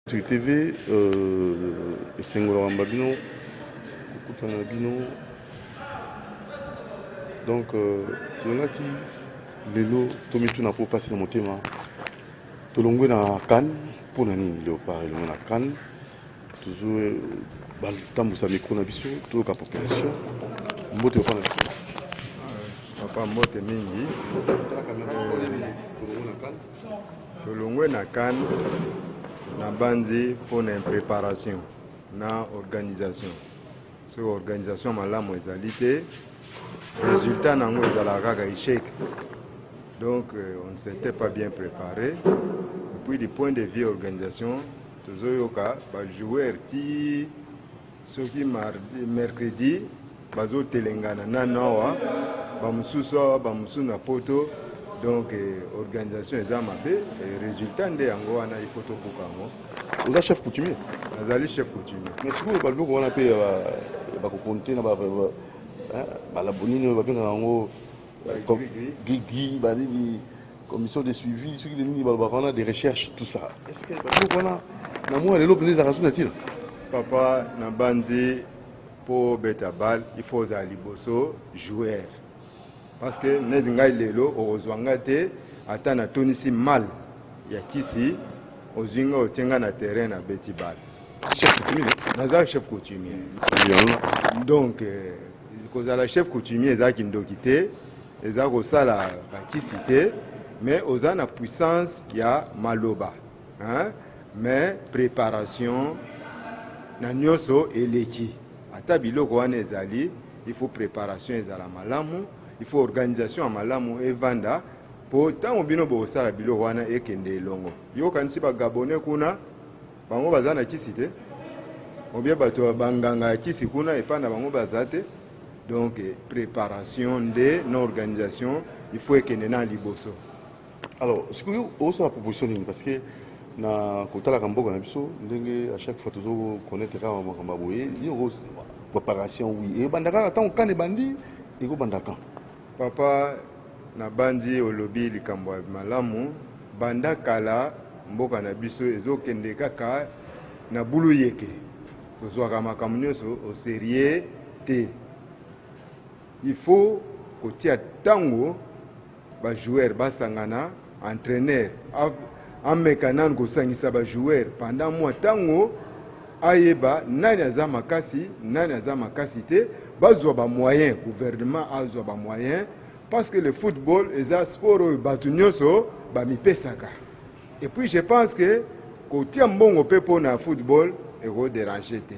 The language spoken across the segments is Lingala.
TV, Sengolo Mbabino, Kukutana Bino. Donc, tu as qui Lelo, Tomi Tuna pour passer dans mon thème. Tolongwe na Cannes, pour Nani, Léopard, et na Cannes. Toujours, Baltambo sa micro na biso, toute la population. Mbote pas na biso. Papa Mbote mingi. Tolongwe na Cannes. Na bandi pour une préparation, na organisation. Sur l'organisation, malamu ezalité, résultat nango ezalaka échec. Donc on ne s'était pas bien préparé. Et puis du point de vue organisation, tozoyoka ba joueur ti soki mercredi bazo telengana na nawa ba mususo ba musuna poto. Donc, organisation est mabe et résultat de yango wana il faut to bukango. Vous êtes chef coutumier. Azali chef coutumier. Mais si vous parlez on appelle ba ko compter na ba la bonine ba benga yango gri ba ni commission de suivi ceux qui ni ba on a des recherches tout ça. Est-ce que ba on a na moi les lobes des raisons na-t-il? Papa na bandi pour betabal il faut ali boso joueur. Parce que ned ngai lelo ozwanga te ata na tonisi mal ya kisi ozinga otenga na terrain na beti bal. Chef coutumier. Naza chef coutumier. Donc kozala chef coutumier ezaki ndokite ezako sala ba kisi te mais ozana puissance ya maloba. Hein? Mais préparation na nyoso eleki. Ata biloko wana ezali il faut préparation ezala malamu. Il faut organisation à malamu et vanda pour tant bino bo sala biloko wana ekende longo yo kanisi ba gabonais kuna bango bazana kisite obia bato banganga kisi kuna et pas na bango bazate donc préparation de nos organisation il faut ekende na liboso. Alors ce que vous ça proposition parce que na kotala kamboka na biso ndenge à chaque fois toujours connaître ka maboye yo préparation oui et bandaka tant kan bandi et ko bandaka. Papa na bandi olobi likambo malamu banda kala mboka na biso ezokende kaka na bulu yeke tozwaka makambo nyonso au sérieux te. Il faut kotia tango ba joueur basangana entraîneur amekana ngosangisa ba joueur pendant mois tango ayeba nani aza makasi te bazwa ba moyen gouvernement azwa ba moyen parce que le football est un sport batu nyonso ba mipesaka. Et puis je pense que kotia mbongo pepo na football et ko déranger te.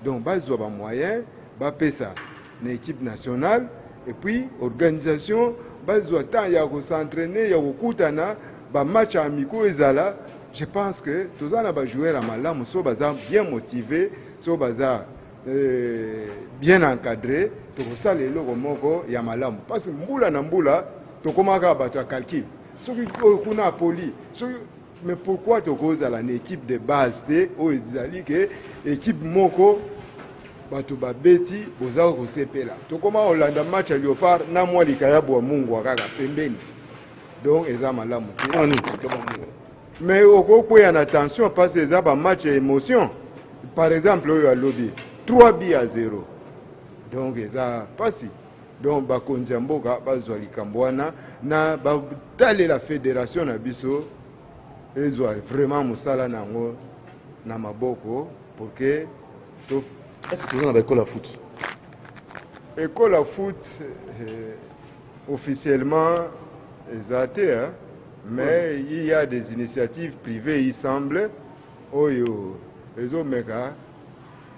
Donc bazwa ba moyen ba pesa na équipe nationale et puis organisation bazwa temps ya ko s'entraîner ya ko kutana ba match amicaux ezala. Je pense que tous les joueurs à malamu so baza bien motivés, so baza bien encadrés, to ça les logo moko ya malamu. Parce que mbula na mbula to komaka bato calcul. So ki kuna poli, so mais pourquoi to cause à l'équipe de base te o ezali ke équipe moko bato babeti boza ko sepela. To koma Hollanda match à Léopard na mwa likaya bo mungu akaka pembeni. Donc eza malamu. Mais au coup, il y a une attention parce que ça va match émotion. Par exemple, il y a lobby 3 buts à 0. Donc ça passe. Donc ba konjamboka bazwali kambwana na ba tale la fédération na biso ezwa vraiment musala nango na maboko pour que est-ce que vous avez école à foot? École à foot officiellement exacté hein. Mais il y a des initiatives privées, il semble.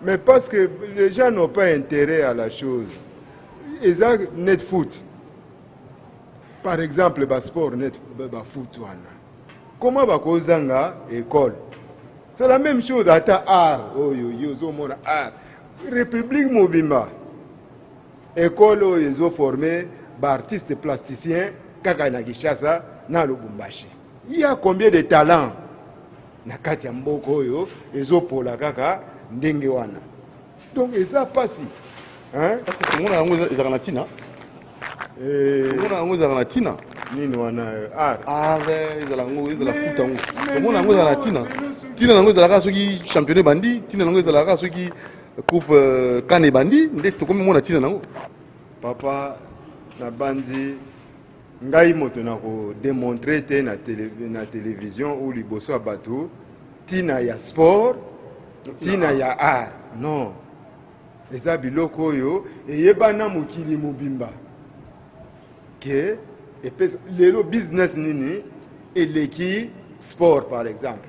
Mais parce que les gens n'ont pas intérêt à la chose. Ils ont net foot. Par exemple, le sport net foot. Comment va kozanga école? C'est la même chose à ta art. Art. République Mobimba. École où ils ont formé artistes plasticiens, Kakana Kishasa. Na Lubumbashi. Il y a combien de talents na kati ya mboko oyo ezopola kaka ndenge wana. Donc ça passe. Hein? Parce que tout le monde a un Zaranatina. Tout le monde a un Zaranatina. Nini wana art. Ah, ils ont la foot. Tout le monde a un Zaranatina. tina nango ezalaka soki championnat bandi tina nango ezalaka soki coupe kane bandi nde tokomi mona tina nango papa na bandi ngai moto na ko démontrer te na télévision ou liboso bato tina ya sport tina ya art non eza biloko oyo eyebana mokili mobimba ke epesa lelo business nini eleki sport par exemple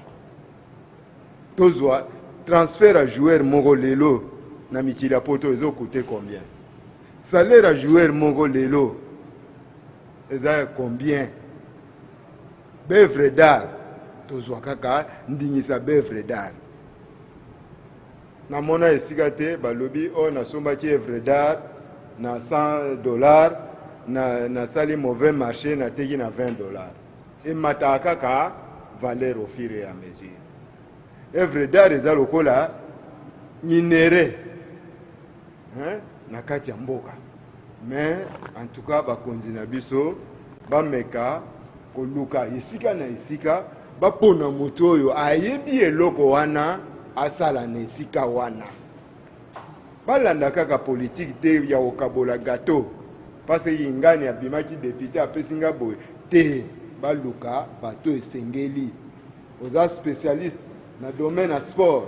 tozwa transfert à joueur moko lelo na mikili ya poto ezokote combien salaire à joueur moko lelo eza combien bœuvre d'art tozwa kaka ndingisa bœuvre d'art namona esika te balobi oyo nasombaki œuvre d'art na $100 na sali mauvais marché nateki na $20 emataka kaka valeur au fur et à mesure œuvre d'art eza lokola minere na kati ya mboka mais en tout cas bakonzi na biso bameka koluka esika na esika bapona moto oyo ayebi eloko wana asala na esika wana balanda kaka politique te ya kokabola gato parce que ngani abimaki député apesinga boye te baluka bato esengeli oza spécialiste na domaine ya sport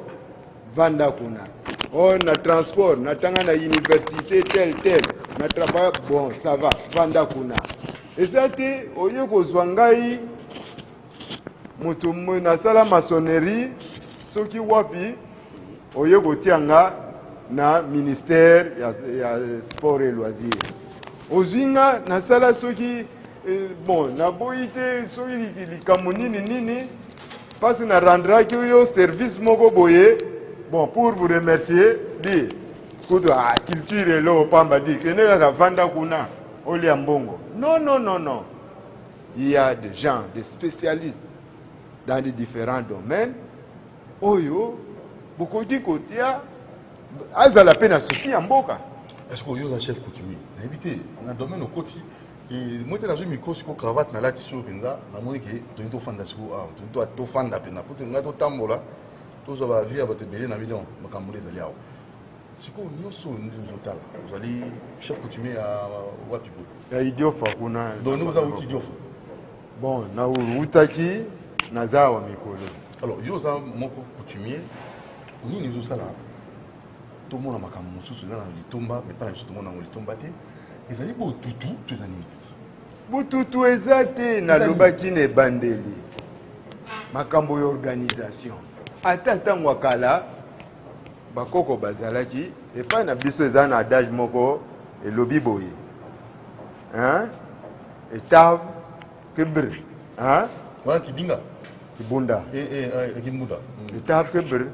vanda kuna oh na transport natanga na université tel na travail bon ça va vanda kuna eza te oye kozwa ngai moto nasala maçonnerie soki wapi oye kotianga na ministère ya sport et loisir ozinga nasala soki bon naboyi te soki likambo nini parce que na rendraki yo service moko boye bon pour vous remercier di kutu culture elo pamba di kene kaka vanda kuna olia mbongo non il y a des gens des spécialistes dans les différents domaines oyo bokoki kotia azala pe na souci ya mboka est-ce que yo za chef coutumier na ebité na domaine okoti moi te nazwi micro siko cravate nalati so mpenza namoni ke toni tofanda siko tofanda mpenza po te ngai totambola tozwa bavie ya bato ebele na million makambo ezali awa sikoyo nyonso nde ozotala ozali chef coutumier ya wapi po ya idiofa kuna donc nde oza uti idiofa bon nautaki naza awa mikolo alors yo oza moko coutumier nini ozosala tomona makambo mosusu eza na litomba epai na biso tomona yango litomba te ezali botutu to eza nini penza bututu eza te nalobaki na ebandeli makambo ya organisation ata ntango ya kala bakoko bazalaki epai na biso eza na adage moko elobi boye etave kebr wana kibinga kibunda kimbunda etave kebr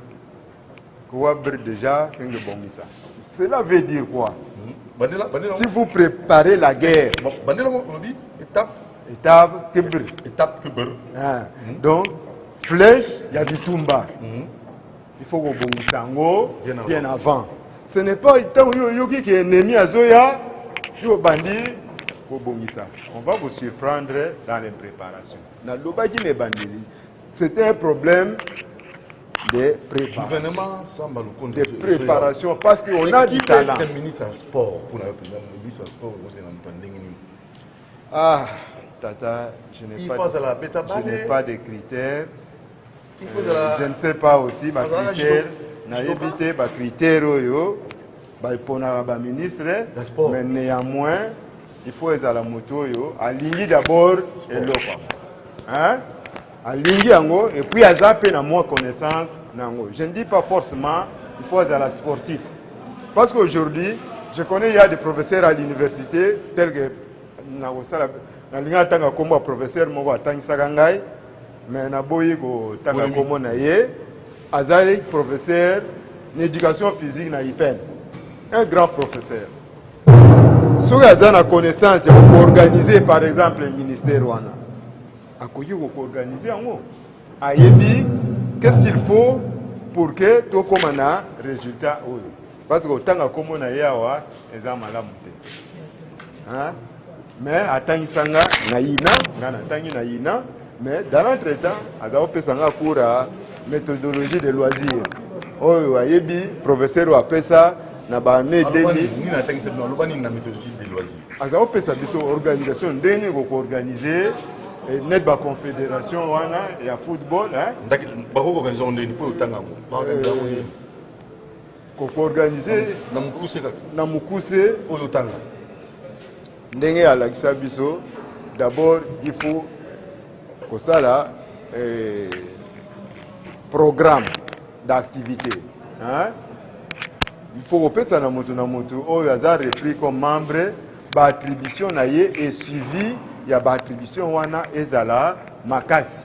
kowa br déjà kenge bongisa cela veut dire quoi si vous préparez la guerre étape kebr donc flèche ya bitumba il faut kobongisa yango bien avant ce n'est pas ntango yo oyoki ke ennemi azoya yo bandi kobongisa on va vous surprendre dans les préparations nalobaki na ebandeli c'était un problème de préparation parce qu'on a du talent. Ah, tata, je n'ai pas de critères. Je ne sais pas aussi ma critère. Na évité ma critère oyo, pour la ministre, mais néanmoins, il faut être à la moto yo, aligner d'abord et l'autre. Hein? Alingi yango et puis azape na moi connaissance nango. Je ne dis pas forcément il faut être à la sportif. Parce qu'aujourd'hui, je connais il y a des professeurs à l'université tels que na linga tanga kombo professeur moko atangi sakangai mais na boyi ko tanga kombo na ye azali professeur d'éducation physique na IPEN. Un grand professeur. Soki aza na connaissance pour organiser par exemple le ministère wana. Akoki organiser yango ayebi qu'est-ce qu'il faut pour que to komana résultat oyo parce que tanga komo na yawa eza malamu te mais atangisanga na ina ngana tangi na ina mais dans l'entretemps aza opesanga cours méthodologie de loisirs. Oyo ayebi professeur apesa na ba ne deni ni na tangi sebno lobani na méthodologie de loisirs. Aza opesa biso organisation ndenge ko organiser net ba confédération wana ya football hein. Ndaki ba ko organiser ndeni po tanga ko. Ba organiser ko organiser na mukuse oyo tanga. Ndenge alakisa biso d'abord il faut que ça programme d'activité hein? Il faut que ça na moto oyo aza repris comme membre ba attribution na ye et suivi ya ba attribution wana ezala makasi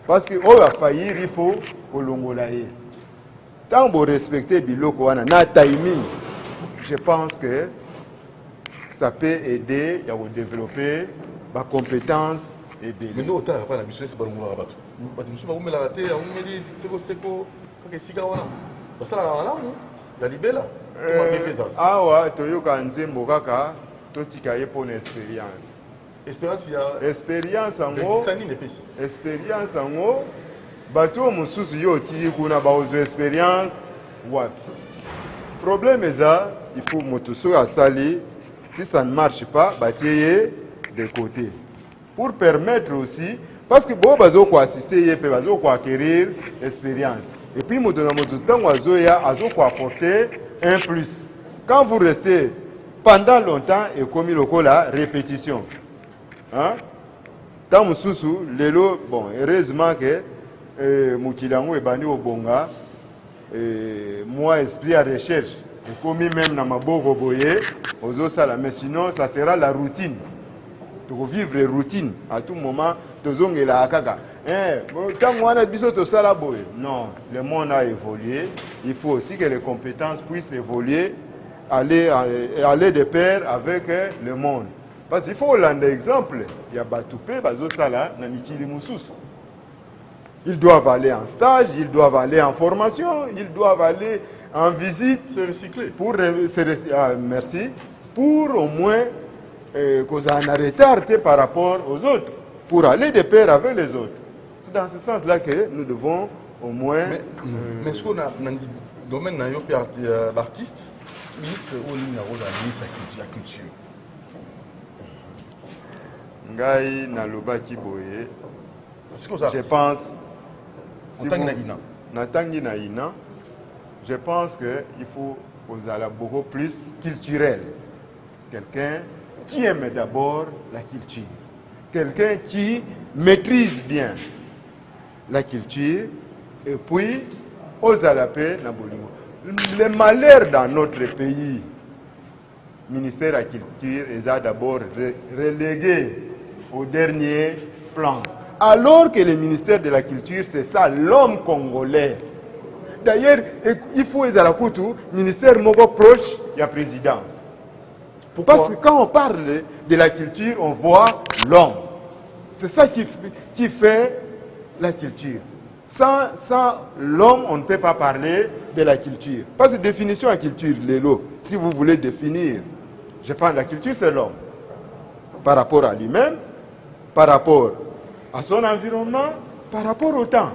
parce que oyo a faillir il faut kolongola ye tant bo respecter biloko wana na timing. Je pense que ça peut aider à développer ma compétence et des. Mais nous, on a pas la mission, c'est pas le mot rabat. Nous, on met la raté, on met les séco, quand c'est sika wana. Parce que là, la libella. Ah ouais, toyoka nzembo kaka, totika ye pour expérience. Expérience, il y a. Expérience en haut. Expérience en haut. Bateau mususu yo ti kuna ba ozo expérience. Wapi. Problème est ça, il faut motoso à sali. Si ça ne marche pas, bâtir de côté. Pour permettre aussi, parce que bon, bazo ko assister, bazo ko acquérir expérience. Et puis, bazo ko apporter un plus. Quand vous restez pendant longtemps et comme il la répétition, hein? Tant mususu, lelo, bon, heureusement que Mukilango et Bani Obonga, moi, esprit à recherche. Et comme même dans ma beau boye, mais sinon ça sera la routine. Pour vivre la routine à tout moment, non, le monde a évolué. Il faut aussi que les compétences puissent évoluer, aller de pair avec le monde. Parce qu'il faut un exemple. Il y a Batoupé, Bazosala, Namikili Moussous. Ils doivent aller en stage, ils doivent aller en formation, ils doivent aller en visite, se recycler. Merci. Pour au moins qu'on ait un retard par rapport aux autres, pour aller de pair avec les autres. C'est dans ce sens-là que nous devons au moins. Mais est-ce qu'on a dans le domaine de l'artiste, ministre ou la culture? Ngai Naloba Kiboye. Je pense. Natangi Naïna. Je pense qu'il faut aux ala beaucoup plus culturel. Quelqu'un qui aime d'abord la culture. Quelqu'un qui maîtrise bien la culture. Et puis, aux alapé na bolingo. Le malheur dans notre pays, ministère de la culture est d'abord relégué au dernier plan. Alors que le ministère de la culture, c'est ça, l'homme congolais. D'ailleurs, il faut les alakutu, ministère moko proche de la présidence. Pourquoi? Parce que quand on parle de la culture, on voit l'homme. C'est ça qui fait la culture. Sans l'homme, on ne peut pas parler de la culture. Parce que définition de la culture, Lélo, si vous voulez définir, je pense que la culture, c'est l'homme. Par rapport à lui-même, par rapport à son environnement, par rapport au temps.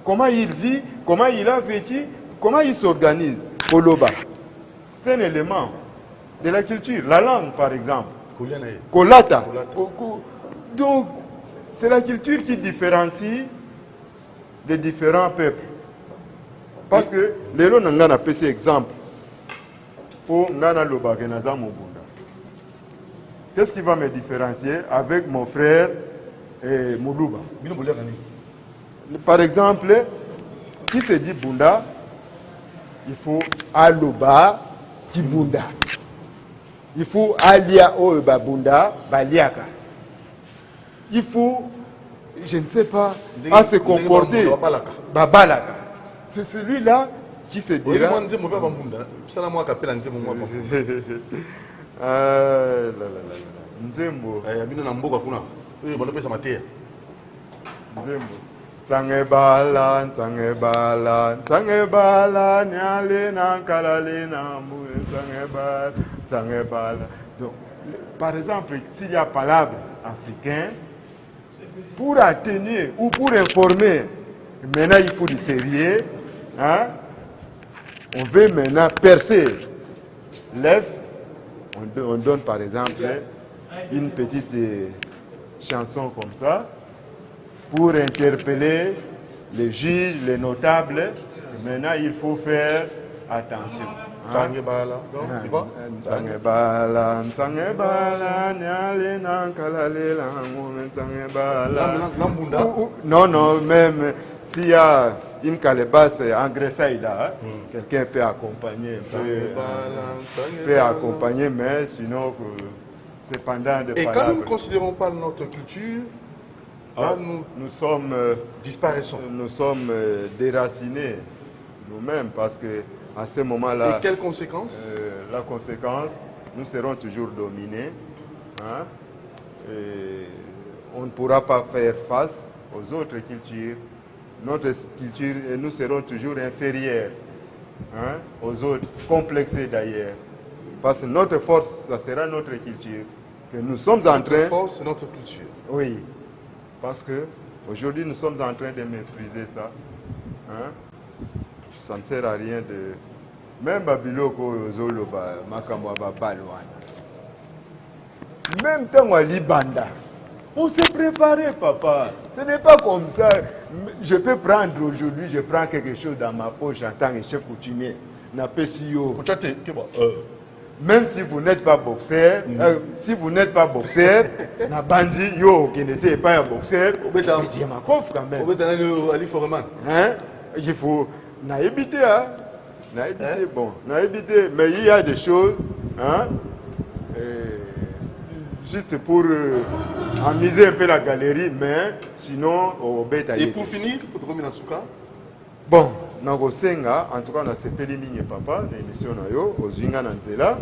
Comment il vit, comment il a vécu, comment il s'organise. Koloba, c'est un élément de la culture. La langue, par exemple. Kolata. Donc, c'est la culture qui différencie les différents peuples. Parce que les gens n'ont pas cet exemple. Pour Ngana Loba Kenaza Mobunda. Qu'est-ce qui va me différencier avec mon frère Moulouba? Par exemple, qui se dit Bunda, il faut Aloba Kibunda. Il faut Alia Oeba Bunda Baliaka. Il faut, je ne sais pas, à se comporter. Babalaka. C'est celui-là qui se dira. Nzembo. Nzembo. Tsangebala, tsangebala, tsangebala, nyale nankalale nambu, tsangebala, tsangebala. Donc, par exemple, s'il y a palabre africain, pour atténuer ou pour informer Maintenant, il faut du sérieux. Hein? On veut maintenant percer l'œuf. On donne par exemple une petite chanson comme ça pour interpeller les juges, les notables. Maintenant, il faut faire attention. Tsangebala, c'est quoi? Tsangebala, Tsangebala, Nyale Nankalale, Tsangebala. Lambunda? Non, même s'il y a une calebasse engraissée là, quelqu'un peut accompagner, peut accompagner, mais sinon, c'est pendant de Et quand nous ne considérons pas notre culture, là, nous sommes disparaissons. Nous sommes déracinés nous-mêmes parce que à ce moment-là. Et quelles conséquences? La conséquence, nous serons toujours dominés. Hein, et on ne pourra pas faire face aux autres cultures. Notre culture, nous serons toujours inférieurs, hein, aux autres, complexés d'ailleurs. Parce que notre force, ça sera notre culture. Que nous sommes en train. Notre force, c'est notre culture. Oui. Parce que aujourd'hui, nous sommes en train de mépriser ça. Hein? Ça ne sert à rien de. Même Babiloko Zoloba, Makamwaba Balwana. Même temps à Libanda. On s'est préparé, papa. Ce n'est pas comme ça. Je peux prendre aujourd'hui, je prends quelque chose dans ma poche en tant que chef coutumier. Même si vous n'êtes pas boxeur, si vous n'êtes pas boxeur, na bandi yo qui n'était pas un boxeur, c'est ma coffre quand même. Hein? Il faut éviter, hein? Bon, éviter, mais il y a des choses, hein? Juste pour amuser un peu la galerie, mais sinon au bêta. Et pour finir, pour te remettre en bon, Nagosenga, en tout cas, on a sepeli ligne papa, l'émission nayo, aux Zinga Nanzela,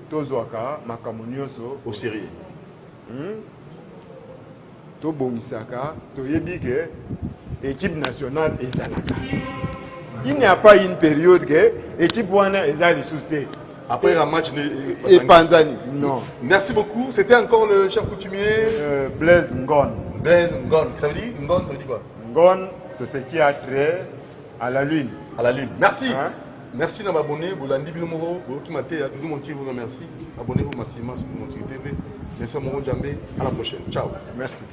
Tozoaka, Makamunioso, au sérieux. To Bongisaka, to Yebike, équipe nationale et Zalaka. Il n'y a pas une période que l'équipe Wana est à soutien. Après un match et Panzani, non. Merci beaucoup. C'était encore le chef coutumier Blaise Ngon. Blaise Ngon. Ça veut dire Ngon, ça veut dire quoi? Ngon, c'est ce qui a trait à la lune. À la lune. Merci. Hein? Merci de m'abonner. Vous l'avez dit, vous merci. Abonnez-vous massivement sur mon TV. Merci à mon Djambé. À la prochaine. Ciao. Merci.